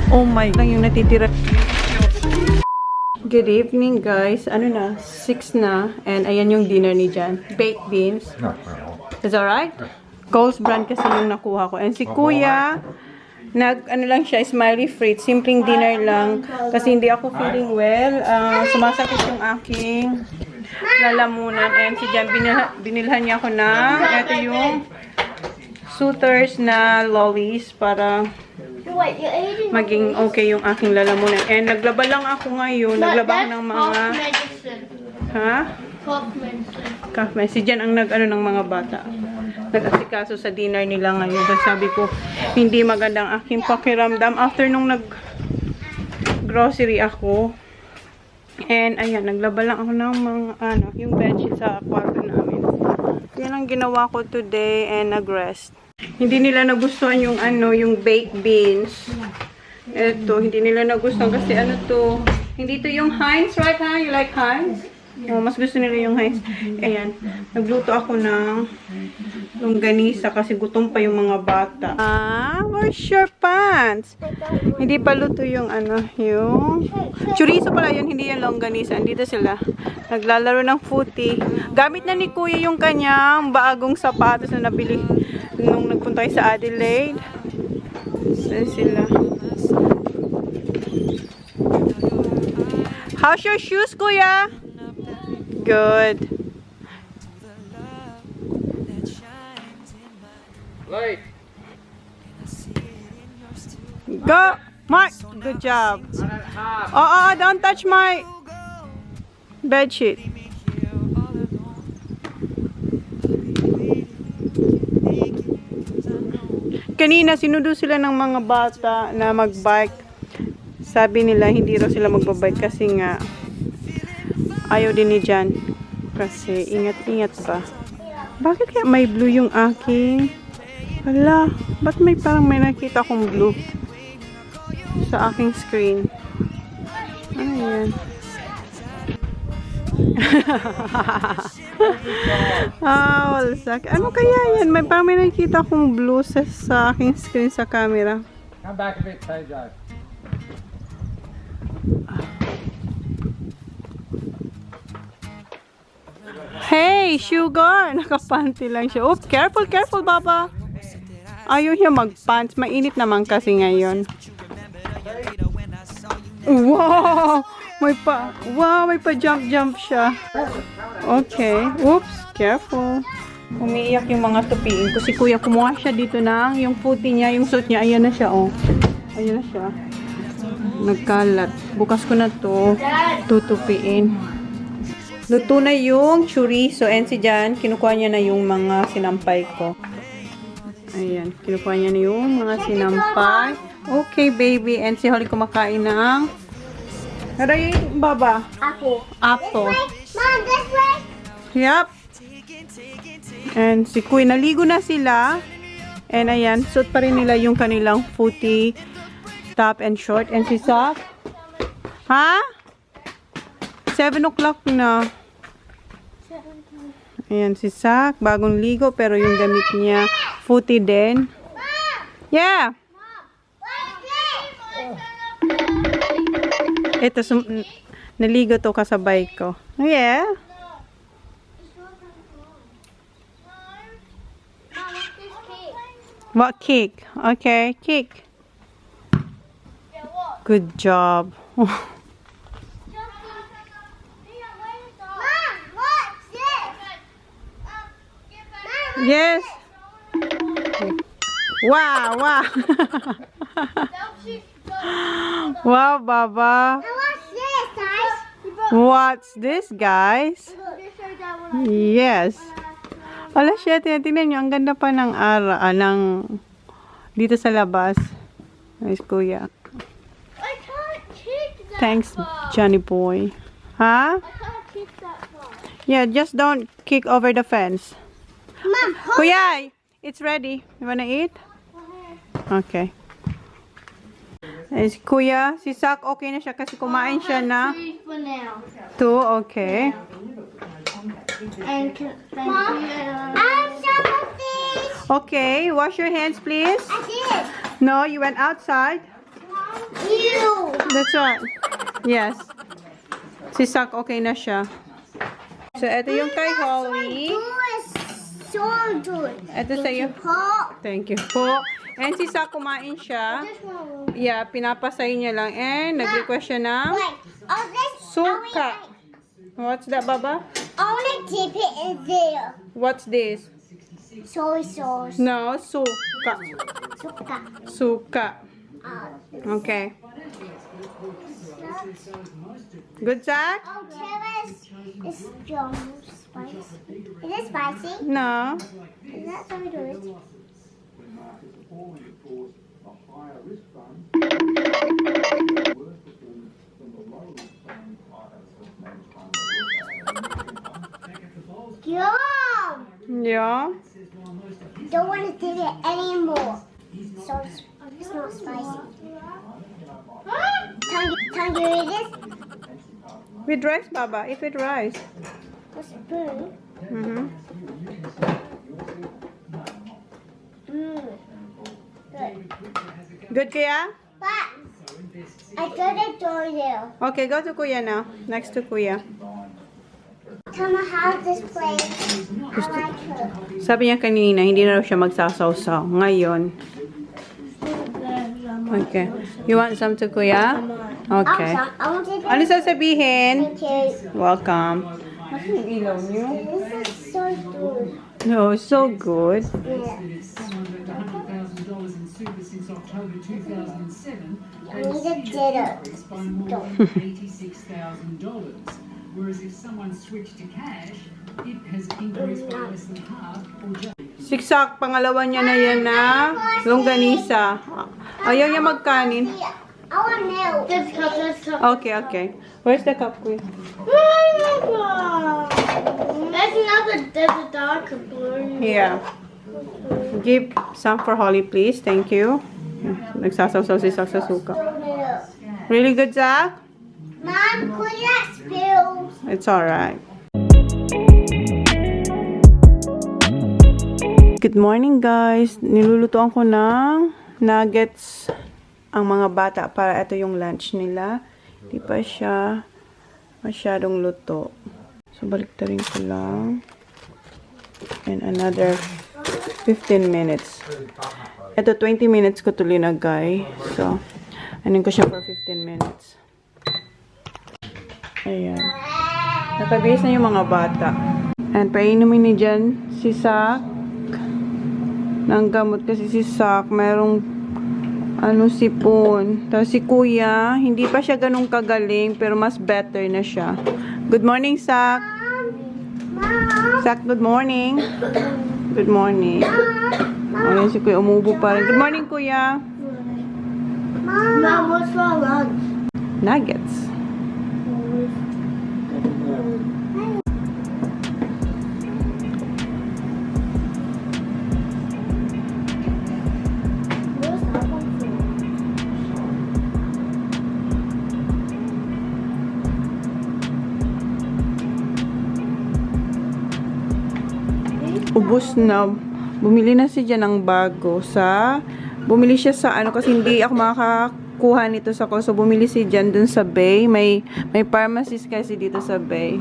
Oh my, lang yung natitira. Good evening, guys. Ano na? 6 na. And ayan yung dinner ni Jan. Baked beans. Is that right? Coles brand kasi yung nakuha ko. And si Kuya, ano lang siya, smiley fruit. Simpleng dinner lang. Kasi hindi ako feeling well. Sumasakit yung aking lalamunan. And si Jan, binilhan niya ako na. Ito yung Suitors na lollies para maging okay yung aking lalamunan. And naglaba lang ako ngayon. Naglaba ako ng mga... Ha? Cough medicine. Si Jan ang nag-ano ng mga bata. Nag-asikaso sa dinner nila ngayon. Kasi sabi ko, hindi magandang aking pakiramdam. After nung nag-grocery ako. And ayan, naglaba lang ako ng mga yung bedsheet sa kwarto namin. Yan ang ginawa ko today and nag-rest. Hindi nila nagustuhan yung yung baked beans. Ito, hindi nila nagustuhan kasi to, hindi to yung Heinz, right ha? You like Heinz? Oh, mas gusto nila yung Heinz. Ayan, nagluto ako ng longganisa kasi gutom pa yung mga bata. Where's your pants? Hindi pa luto yung yung chorizo pala yun, hindi yung longganisa. Andito sila. Naglalaro ng footy. Gamit na ni Kuya yung kanyang bagong sapatos na nabili nung nagpunta tayo sa Adelaide. Saan sila? How's your shoes, Kuya? Good. Light. Go, Mark. Good job. Oh, don't touch my bed sheet. Kanina sinundo sila ng mga bata na magbike. Sabi nila hindi raw sila magbabike kasi nga ayaw din ni Jan. Kasi ingat-ingat pa. Bakit kaya may blue yung aking? Hala, ba't parang may nakita akong blue sa aking screen? Ano yan? Walsak. Ano kaya yan? Parang may nakita akong blue sa aking screen sa camera. Come back a bit, Joe. Hey, sugar! Nakapanty lang siya. Oops, careful, careful, Baba. Ayaw niya mag-pants. Mainit naman kasi ngayon. Wow! May pa-jump siya. Okay. Oops, careful. Umiiyak yung mga tupiin ko. Si Kuya kumuha siya dito ng yung footy niya, yung suit niya. Ayan na siya, oh. Ayan na siya. Nagkalat. Bukas ko na to tutupiin. Luto na yung chorizo. And si Jan, kinukuha niya na yung mga sinampay ko. Ayan, kinukuha niya na yung mga sinampay. Okay, baby. And si Holly kumakain ng... Aray, Baba? Apple. Apple. Mom, this way. Yup. And si Kuy, naligo na sila. And ayan, suot pa rin nila yung kanilang footy top and short. And si Sak? Ha? 7 o'clock na. Ayan, si Sak, bagong ligo, pero yung damit niya, footy din. Yeah! Ito, naligo to kasabay ko. Oh, yeah? What cake? Okay, cake. Good job. Yes. Wow, wow. Wow, Baba. What's this, guys? Yes. Wala siya, tingnan nyo. Ang ganda pa ng dito sa labas. Nice, Kuya. Thanks, Johnny boy. Huh? Yeah, just don't kick over the fence. Mom, Kuya, it's ready. You wanna eat? Okay. Kuya, si Sak okay na siya kasi kumain siya na 2, okay. And Mom, I have some of these. Okay, wash your hands please. I did. No, you went outside. Mom, Ew. That's right. Yes. Si Sak, okay na siya. So, ito yung kay Holly. So good. Ito sa'yo. Pop. Thank you po. And si Sak, kumain siya. This one. Yeah, pinapasay niya lang. And nag-request siya ng Wait. Oh, this. suka. What's that, Baba? I want to dip it in there. What's this? Soy sauce. No, suka. Suka. Suka. Okay. Good, Zach? Oh, Terrace is strong spicy. Is it spicy? No. Is that so good? Yum! Yeah. Don't want to dip it anymore. So it's not spicy. Can you eat this? With rice, Baba. Eat with rice. A spoon. Mm-hmm. Good. Good, Kuya? But I got a door there. Okay, go to Kuya now. Next to Kuya. Tell me how this place. I like her. Sabi niya kanina, hindi na raw siya magsasawsaw. Ngayon. Okay. You want some to Kuya? Okay. I want to Ano sasabihin? Thank you. Welcome. Ano yung ilaw niyo? This is so good. No, so good. Yeah. I need a dinner. Whereas if someone switched to cash, it has increased by less than half or just... Siksak, pangalawa niya na yan na longganisa. Ayaw niya magkanin. I want milk. This cup, this cup. Okay, okay. Where's the cup, Kuya? There's a dark blue. Here. Give some for Holly, please. Thank you. Nagsasawsaw si Sak sa suka. Really good, Zach? Mom, could that spill? It's alright. Good morning, guys. Nilulutuan ko ng nuggets ang mga bata para ito yung lunch nila. Di pa siya masyadong luto. So, baliktarin ko lang. And another 15 minutes. Ito, 20 minutes ko tuloy na, guys. So, anin ko siya for 15 minutes. Ayan. Nakabihis na yung mga bata. And painumin ni dyan si Sak ng gamot kasi si Sak merong sipon. Tapos si Kuya, hindi pa siya ganun kagaling pero mas better na siya. Good morning, Sak. Sak, good morning. Good morning. Ayan si Kuya, umubo pa rin. Good morning, Kuya. Mom, what's for lunch? Nuggets. Ubus na. Bumili na si Jan ng bago bumili siya sa kasi hindi ako makakakuha nito sa ko. So, bumili si Jan dun sa Bay. May pharmacist kasi dito sa Bay.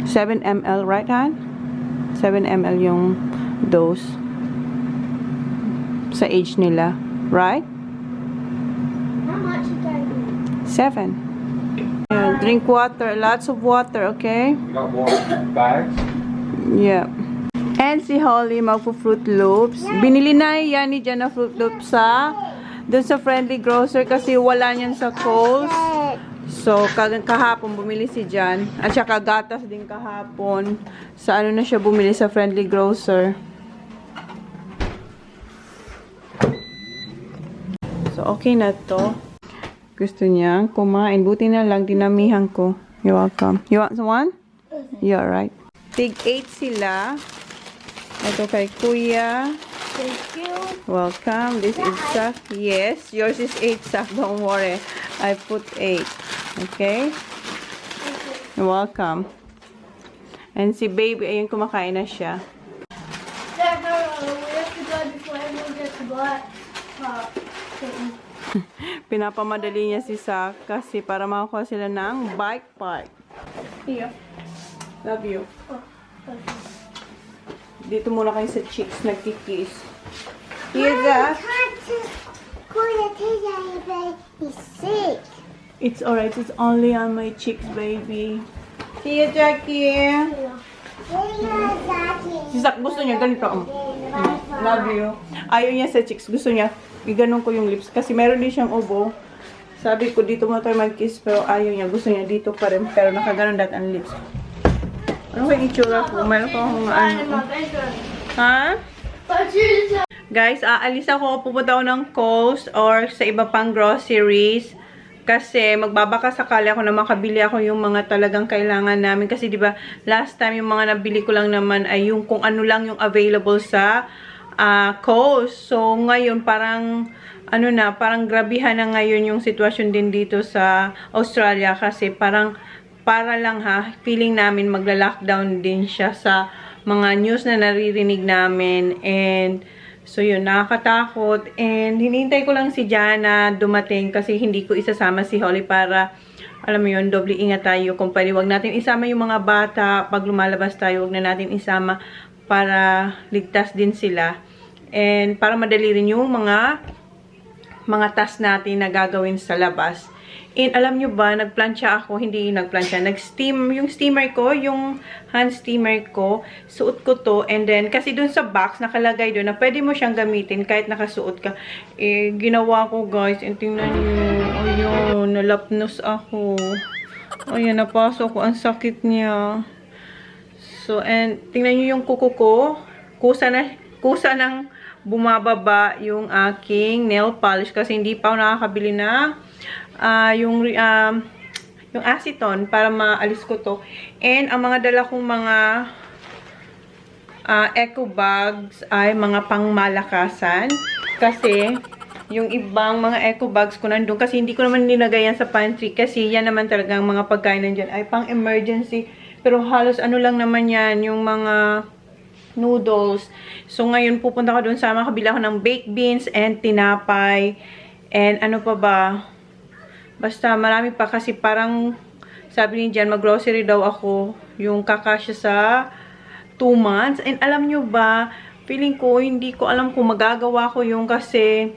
$7 ml, right, Han? 7 ml yung dose. Sa age nila. Right? How much is that? 7. Yeah, drink water. Lots of water, okay? You got what? Bags? Yeah. And si Holly magpo-Fruit Loops. Binili na yan ni Jan na Fruit Loops doon sa Friendly Grocer kasi wala niyan sa Kohl's. So, kahapon bumili si Jan. At saka gatas din kahapon. Sa na siya bumili sa Friendly Grocer. So, okay na to. Gusto niya kumain. Buti na lang, dinamihan ko. You're welcome. You want one? You're right. Tig 8 sila. Ito kay Kuya. Thank you. Welcome. This is Sak. Yes, yours is 8, Sak. Don't worry. I put 8. Okay? You're welcome. And si baby, ayun, kumakain na siya. What? Pinapamadali niya si Sak kasi para makakuha sila ng bike park. Here. Love you. Dito muna kayo sa cheeks, nagkikiss. Here, Zach. Can't just go to TJ, but he's sick. It's alright, it's only on my cheeks, baby. See you, Jackie. Si Zach gusto niya ganito. Love you. Ayaw niya sa cheeks. Gusto niya, iganon ko yung lips. Kasi meron din siyang ubo. Sabi ko, dito mo tayo mag-kiss. Pero ayaw niya. Gusto niya dito pa rin. Pero nakaganon dat ang lips. Ano ba yung itsura ko? Meron pa akong ano. Ha? Guys, aalis ako. Pupunta ako ng Coast or sa iba pang groceries. Kasi magbabaka sakali ako na makabili ako yung mga talagang kailangan namin. Kasi diba, last time yung mga nabili ko lang naman ay yung kung ano lang yung available sa Coast. So, ngayon parang, ano na, parang grabihan na ngayon yung sitwasyon din dito sa Australia. Kasi parang, para lang ha, feeling namin magla-lockdown din siya sa mga news na naririnig namin. And, so yun, nakakatakot. And hinihintay ko lang si Jana dumating kasi hindi ko isasama si Holly para, alam mo yun, doble ingat tayo. Kung pwede, wag natin isama yung mga bata. Pag lumalabas tayo, wag na natin isama para ligtas din sila. And para madali rin yung mga task natin na gagawin sa labas. And alam nyo ba, nagplansya ako, hindi nagplansya, nag-steam, yung steamer ko, yung hand steamer ko, suot ko to, and then, kasi dun sa box, nakalagay dun, na pwede mo siyang gamitin kahit nakasuot ka. Eh, ginawa ko guys, and tingnan nyo, ayun, nalapnos ako. Ayun, napasok ko, ang sakit niya. So, and, tingnan nyo yung kuko ko, kusa nang bumababa yung aking nail polish, kasi hindi pa ako nakakabili na yung acetone para maalis ko to. And ang mga dala kong mga eco bags ay mga pangmalakasan. Kasi yung ibang mga eco bags ko nandun. Kasi hindi ko naman nilagay yan sa pantry. Kasi yan naman talagang mga pagkain nandyan ay pang emergency. Pero halos ano lang naman yan, yung mga noodles. So ngayon pupunta ko dun sa makabila ko ng baked beans and tinapay. And ano pa ba? Basta marami pa kasi parang sabi ni Jan, mag-grocery daw ako yung kakasya sa 2 months. And alam nyo ba, feeling ko, hindi ko alam kung magagawa ko yung kasi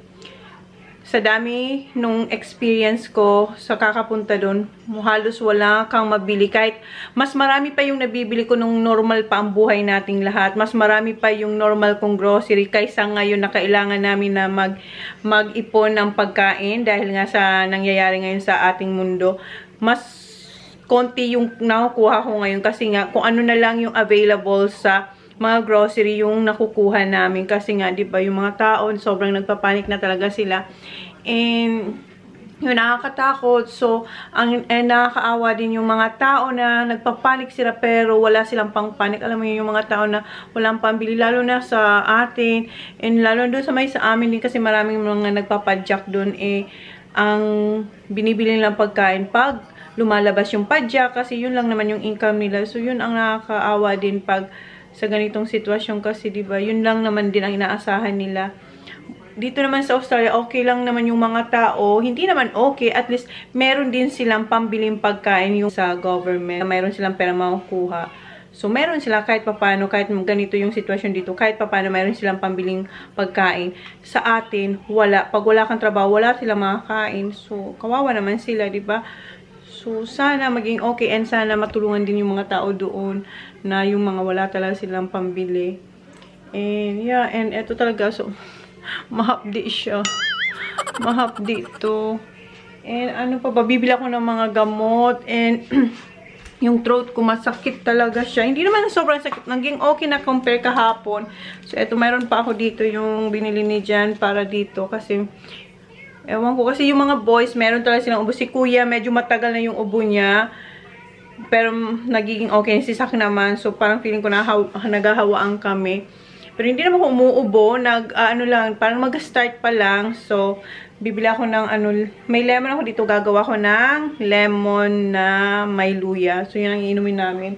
sa dami nung experience ko sa kakapunta doon, halos wala kang mabili. Kahit mas marami pa yung nabibili ko nung normal pa ang buhay nating lahat. Mas marami pa yung normal kong grocery kaysa ngayon na kailangan namin na mag-ipon ng pagkain dahil nga sa nangyayari ngayon sa ating mundo. Mas konti yung nakukuha ko ngayon kasi nga kung ano na lang yung available sa mga grocery yung nakukuha namin kasi nga 'di ba yung mga tao sobrang nagpapanik na talaga sila, and yun, nakakatakot. So nakakaawa din yung mga tao na nagpapanik sila pero wala silang pang-panik. Alam mo yun, yung mga tao na walang pambili, lalo na sa atin and lalo doon sa may sa amin din kasi maraming mga nagpapadyak doon, ang binibili nilang pagkain pag lumalabas yung padyak kasi yun lang naman yung income nila. So yun ang nakakaawa din pag sa ganitong sitwasyon kasi 'di ba? Yun lang naman din ang inaasahan nila. Dito naman sa Australia, okay lang naman yung mga tao. Hindi naman okay, at least meron din silang pambiling pagkain yung sa government. Meron silang pera makukuha. So meron sila kahit papaano, kahit ganito yung sitwasyon dito, kahit papaano meron silang pambiling pagkain. Sa atin, wala. Pag wala kang trabaho, wala silang makakain. So kawawa naman sila, 'di ba? So, sana maging okay and sana matulungan din yung mga tao doon na yung mga wala talaga silang pambili. And, yeah, and eto talaga, so, mahapdi siya. Mahapdi to. And, ano pa ba, bibili ako ng mga gamot and yung throat ko masakit talaga siya. Hindi naman sobrang sakit. Naging okay na compare kahapon. So, eto, mayroon pa ako dito yung binili ni Jan para dito kasi ewan ko, kasi yung mga boys, meron talaga silang ubo. Si kuya, medyo matagal na yung ubo niya. Pero nagiging okay. Si Sak naman. So parang feeling ko naghahawaan kami. Pero hindi naman ako umuubo. Ano lang, parang mag-start pa lang. So, bibili ako ng may lemon ako dito. Gagawa ko ng lemon na may luya. So, yun ang iinumin namin.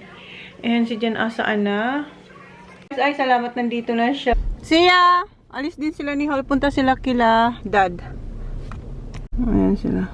And si Jen, asaan na? Ay, salamat, nandito na siya. See ya! Alis din sila ni Hall. Punta sila kila Dad. Ayan sila.